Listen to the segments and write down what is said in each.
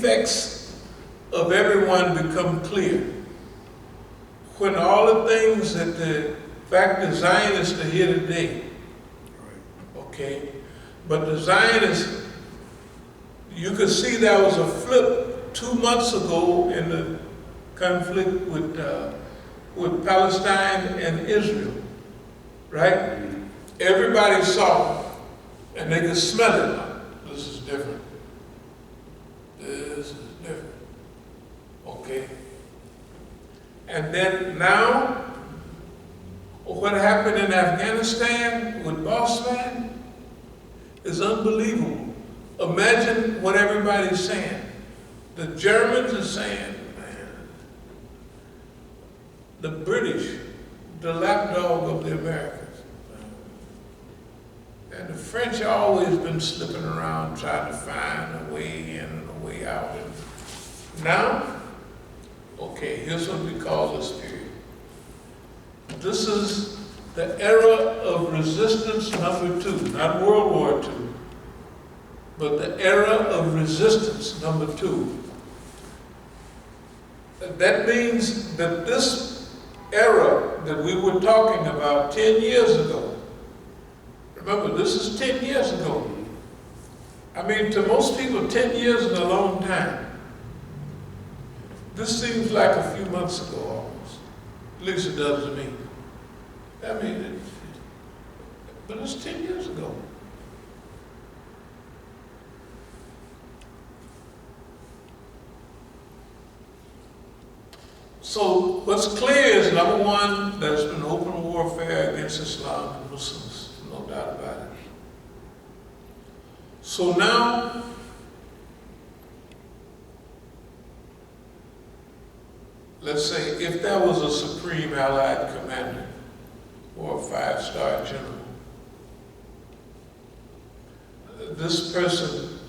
defects of everyone become clear. When all the things that the Zionists are here today, okay, but the Zionists, you could see there was a flip 2 months ago in the conflict with Palestine and Israel, right? Everybody saw, and they could smell it. This is different. This is different. Okay. And then now, what happened in Afghanistan with Boss Man is unbelievable. Imagine what everybody's saying. The Germans are saying, man, the British, the lapdog of the Americans. And the French have always been slipping around trying to find a way in and a way out. And now, okay, here's what we call this period. This is the era of resistance number 2, not World War II, but the era of resistance number 2. That means that this era that we were talking about 10 years ago, remember, this is 10 years ago. I mean, to most people, 10 years is a long time. This seems like a few months ago almost. At least it does to me. I mean, but it's 10 years ago. So what's clear is, number one, there's been open warfare against Islam and Muslims, no doubt about it. So now, let's say if there was a supreme allied commander or a 5-star general, this person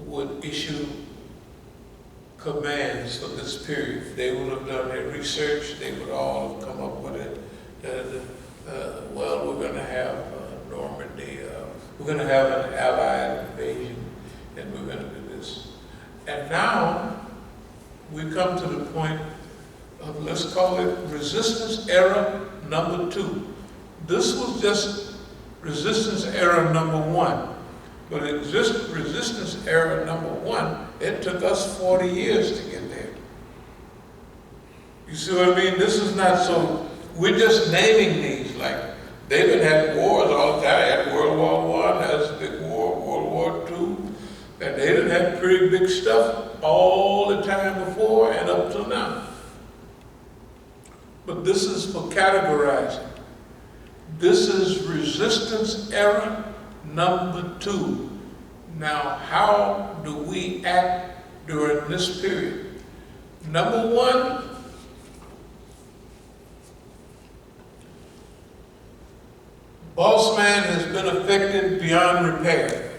would issue commands for this period. They would have done their research, they would all have come up with it. Well, we're going to have Normandy, we're going to have an allied invasion, and we're going to do this. And now, we come to the point of, let's call it resistance era number 2. This was just resistance era number 1. But resistance era number 1, it took us 40 years to get there. You see what I mean? This is not so, we're just naming these, like, they've been having wars all the time. They had World War I, that was a big war, World War II, and they didn't have pretty big stuff all the time before and up till now. But this is for categorizing. This is resistance era number 2. Now, how do we act during this period? Number 1, Boss Man has been affected beyond repair.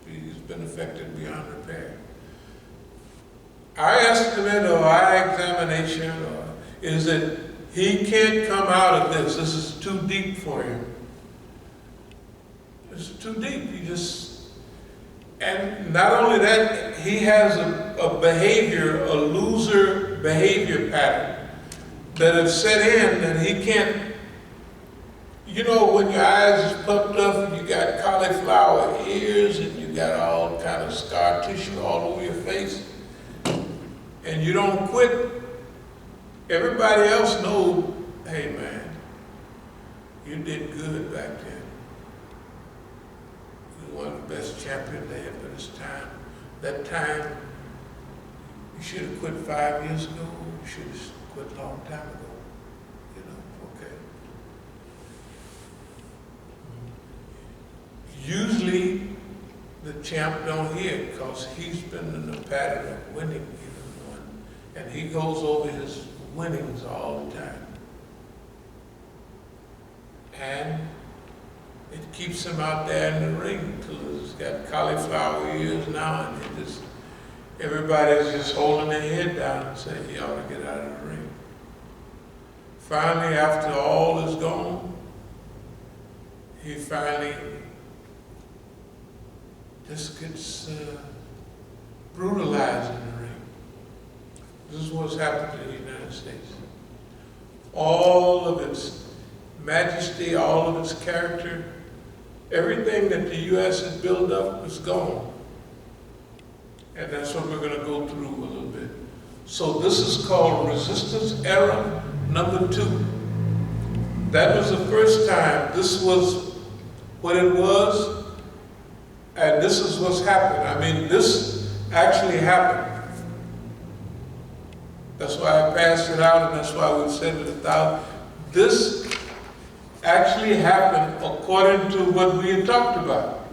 He's been affected beyond repair. Our estimate or our examination is that he can't come out of this. This is too deep for him. It's too deep. And not only that, he has a behavior, a loser behavior pattern that have set in that he can't, you know, when your eyes is puffed up and you got cauliflower ears and you got all kind of scar tissue all over your face, and you don't quit, everybody else knows, hey man, you did good back then. You were one of the best champions they had for this time. That time, you should have quit 5 years ago, you should have quit a long time ago. You know, okay. Usually, the champ don't hear it because he's been in the pattern of winning. And he goes over his winnings all the time. And it keeps him out there in the ring until he's got cauliflower ears now, and everybody's just holding their head down and saying, he ought to get out of the ring. Finally, after all is gone, he finally just gets brutalized in the ring. This is what's happened to the United States. All of its majesty, all of its character, everything that the U.S. has built up is gone. And that's what we're going to go through a little bit. So this is called Resistance Era number 2. That was the first time. This was what it was, and this is what's happened. I mean, this actually happened. That's why I passed it out, and that's why we said it 1,000. This actually happened according to what we had talked about.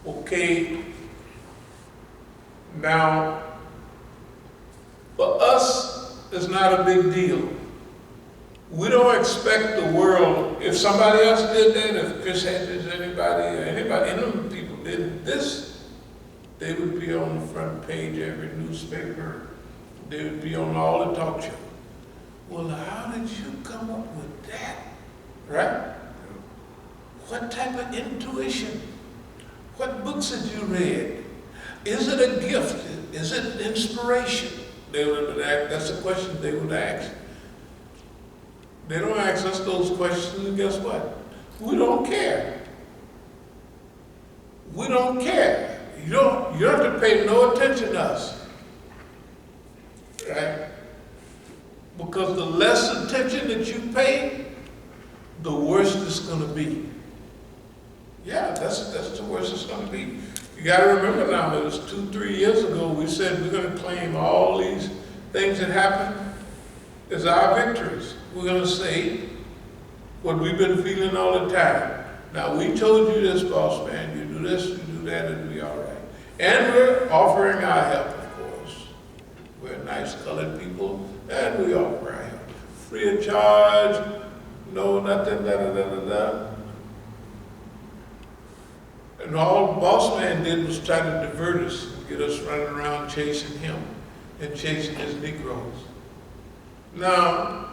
Okay, now, for us, it's not a big deal. We don't expect the world, if somebody else did that, if Chris Hedges, anybody, any of them people did this, they would be on the front page of every newspaper. They would be on all the talk shows. Well, how did you come up with that? Right? What type of intuition? What books had you read? Is it a gift? Is it inspiration? They would ask, that's the question they would ask. They don't ask us those questions, and guess what? We don't care. We don't care. You don't have to pay no attention to us. Right? Because the less attention that you pay, the worse it's going to be. Yeah, that's the worst it's going to be. You got to remember now, it was 2-3 years ago, we said we're going to claim all these things that happened as our victories. We're going to say what we've been feeling all the time. Now, we told you this, boss man, you do this, you do that, it'll be all right. And we're offering our help, of course. We're nice colored people, and we offer our help. Free of charge, no nothing, da-da-da-da-da. And all boss man did was try to divert us, get us running around chasing him and chasing his Negroes. Now,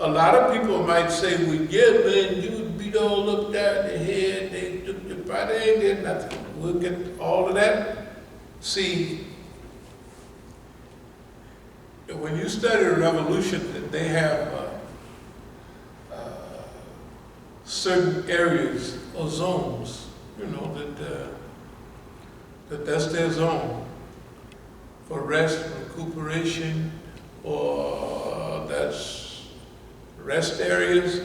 a lot of people might say, well, yeah, man, you beat all up down the head, they took your body, they ain't did nothing. We'll get all of that. See, when you study the revolution, they have certain areas or zones, you know, that's their zone for rest, recuperation, or that's rest areas,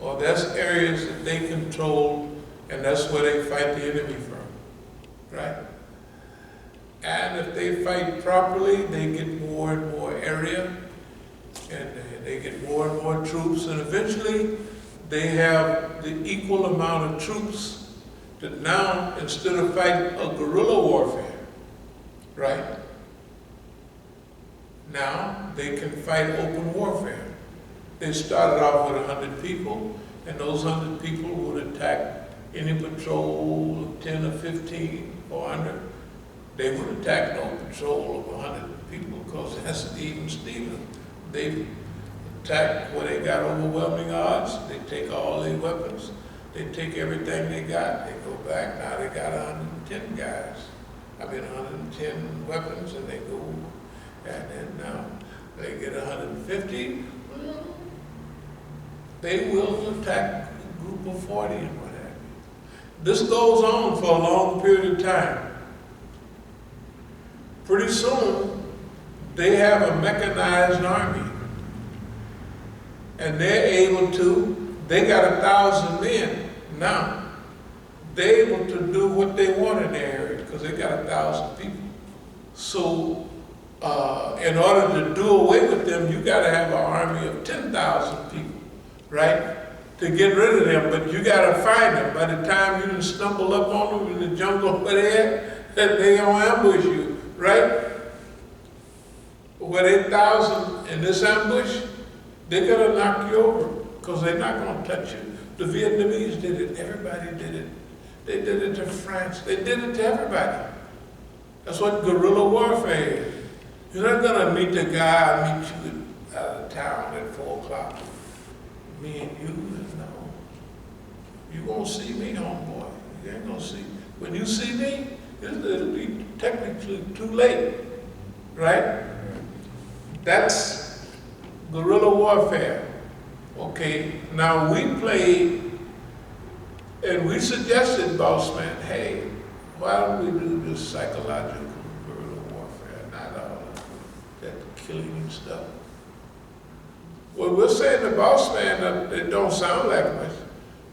or that's areas that they control, and that's where they fight the enemy from, right? And if they fight properly, they get more and more area, and they get more and more troops, and eventually they have the equal amount of troops that now, instead of fighting a guerrilla warfare, right? Now they can fight open warfare. They started off with 100 people, and those 100 people would attack any patrol of 10 or 15 or under. They would attack no patrol of 100 people because that's even Stephen. They attack where they got overwhelming odds. They take all their weapons. They take everything they got. They go back. Now they got 110 guys. 110 weapons, and they go. And then now they get 150. They will attack a group of 40 and what have you. This goes on for a long period of time. Pretty soon, they have a mechanized army. And they're able to, they got 1,000 men now. They're able to do what they want in their area because they got 1,000 people. So, in order to do away with them, you got to have an army of 10,000 people, right? To get rid of them, but you got to find them. By the time you stumble up on them in the jungle where they gonna ambush you, right? With 8,000 in this ambush, they're gonna knock you over because they're not gonna touch you. The Vietnamese did it. Everybody did it. They did it to France. They did it to everybody. That's what guerrilla warfare is. You're not gonna meet the guy I meet you out of town at 4 o'clock. Me and you, no. You won't see me, homeboy. You ain't gonna see. When you see me, it'll be technically too late, right? That's guerrilla warfare. Okay, now we played, and we suggested, boss man, hey, why don't we do this psychological guerrilla warfare, not all that killing and stuff. Well, we're saying the boss man, it don't sound like much,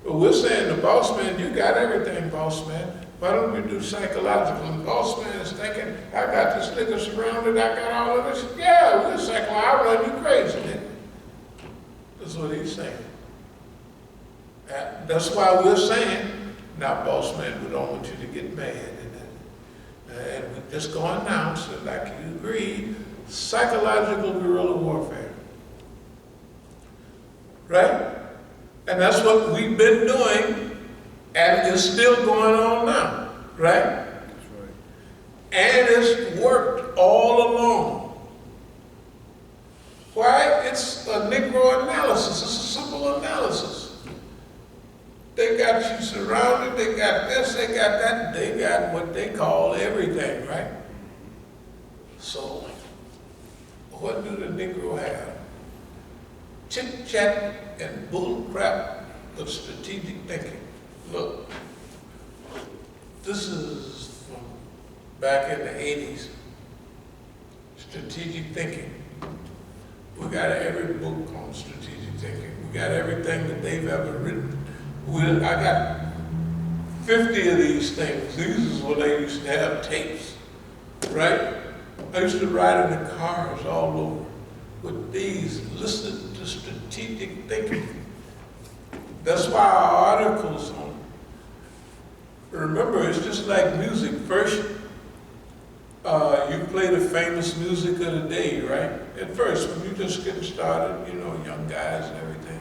but we're saying the boss man, you got everything, boss man. Why don't we do psychological? And the boss man is thinking, I got this nigga surrounded, I got all of this. Yeah, we're psychological, I'll run you crazy, nigga. That's what he's saying. That's why we're saying, now boss man, we don't want you to get mad. And we're just going to announce it like you agreed, psychological guerrilla warfare. Right? And that's what we've been doing, and it's still going on now, right? That's right. And it's worked all along. Why? It's a Negro analysis. It's a simple analysis. They got you surrounded, they got this, they got that, they got what they call everything, right? So, what do the Negro have? Chit chat and bull crap of strategic thinking. Look, this is from back in the 80s. Strategic thinking. We got every book on strategic thinking. We got everything that they've ever written. I got 50 of these things. These is when they used to have tapes, right? I used to ride in the cars all over with these, listen to strategic thinking. That's why our articles on, remember, it's just like music. First, you play the famous music of the day, right? At first, when you're just getting started, you know, young guys and everything.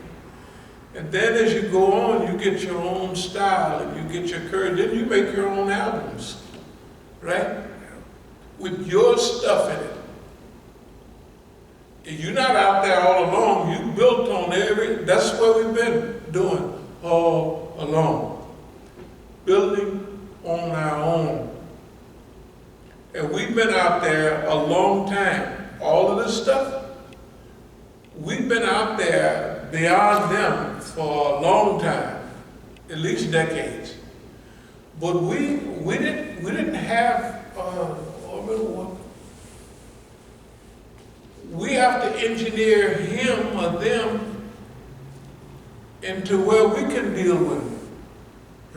And then as you go on, you get your own style and you get your courage. Then you make your own albums, right? With your stuff in it. You're not out there all alone. You built on that's what we've been doing all along. Building on our own. And we've been out there a long time. All of this stuff, we've been out there beyond them for a long time, at least decades. But we didn't have we have to engineer him or them into where we can deal with it,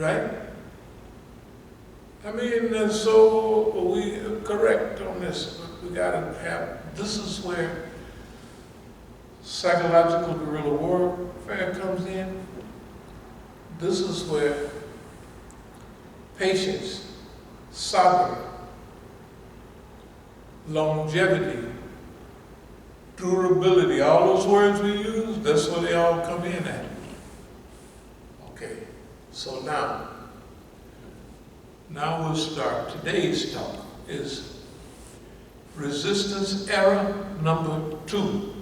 right? I mean, so we are correct on this. We gotta have, this is where psychological guerrilla warfare comes in. This is where patience, sabr, longevity, durability, all those words we use, that's where they all come in at. Okay, so now we'll start. Today's talk is resistance era number 2.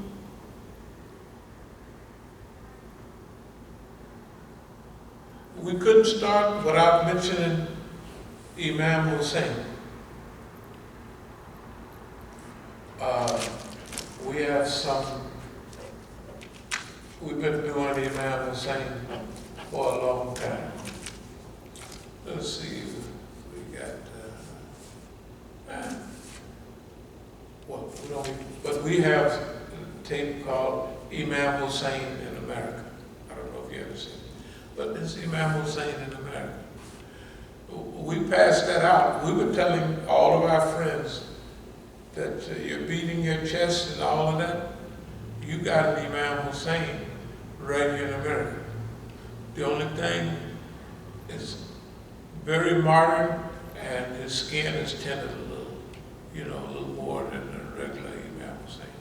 We couldn't start without mentioning Imam Hussein. We've been doing Imam Hussein for a long time. Let's see, we got, but we have a tape called Imam Hussein in America. I don't know if you ever seen it, but it's Imam Hussein in America. We passed that out. We were telling all of our friends that you're beating your chest and all of that. You got an Imam Hussein right here in America. The only thing is very modern, and his skin is tinted a little more than a regular Imam Hussein.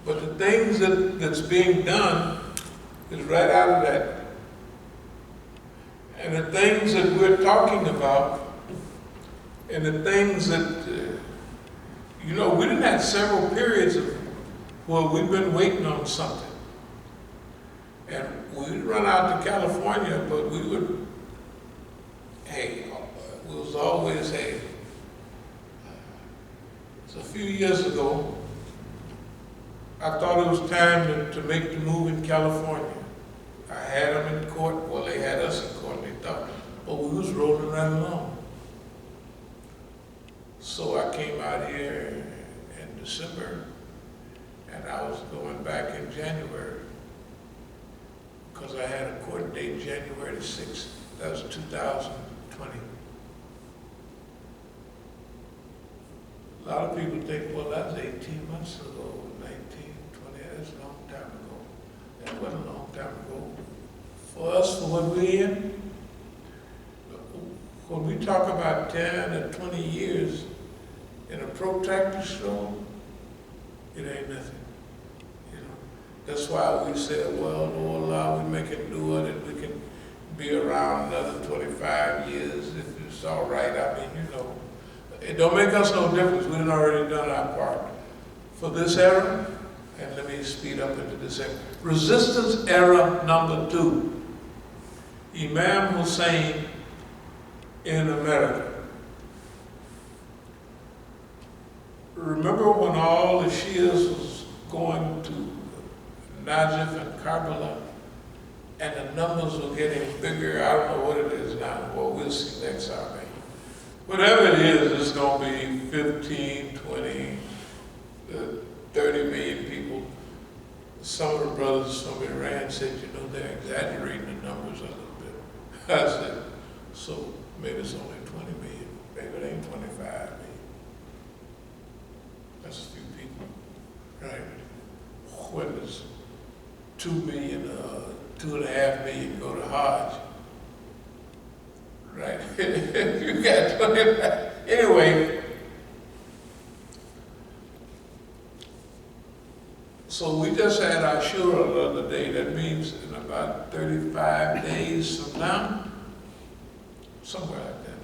But the things that's being done is right out of that. And the things that we're talking about, and the things that, we didn't have several periods of where we've been waiting on something. And we'd run out to California, but we would, hey, always had. So a few years ago, I thought it was time to make the move in California. I had them in court, well, they had us in court, they thought, but we was rolling right along. So I came out here in December, and I was going back in January, because I had a court date January the 6th, that was 2020. A lot of people think, well, that's 18 months ago, 19, 20, that's a long time ago. That wasn't a long time ago. For us, for what we're in, when we talk about 10 or 20 years in a protracted storm, it ain't nothing. You know, that's why we said, well, Lord, allow we make it do it, and we can be around another 25 years if it's all right. I mean, you know, it don't make us no difference. We've already done our part for this era. And let me speed up into this era. Resistance era number 2. Imam Hussein in America. Remember when all the Shias was going to Najaf and Karbala, and the numbers were getting bigger? I don't know what it is now. Well, we'll see next time. Whatever it is, it's going to be 15, 20, 30 million people. Some of the brothers from Iran said, you know, they're exaggerating the numbers a little bit. I said, so maybe it's only 20 million. Maybe it ain't 25 million. That's a few people, right? When there's 2 million, 2.5 million go to Hajj, right? You got 25. Anyway, so we just had our Ashura the other day. That means in about 35 days from now, somewhere like that.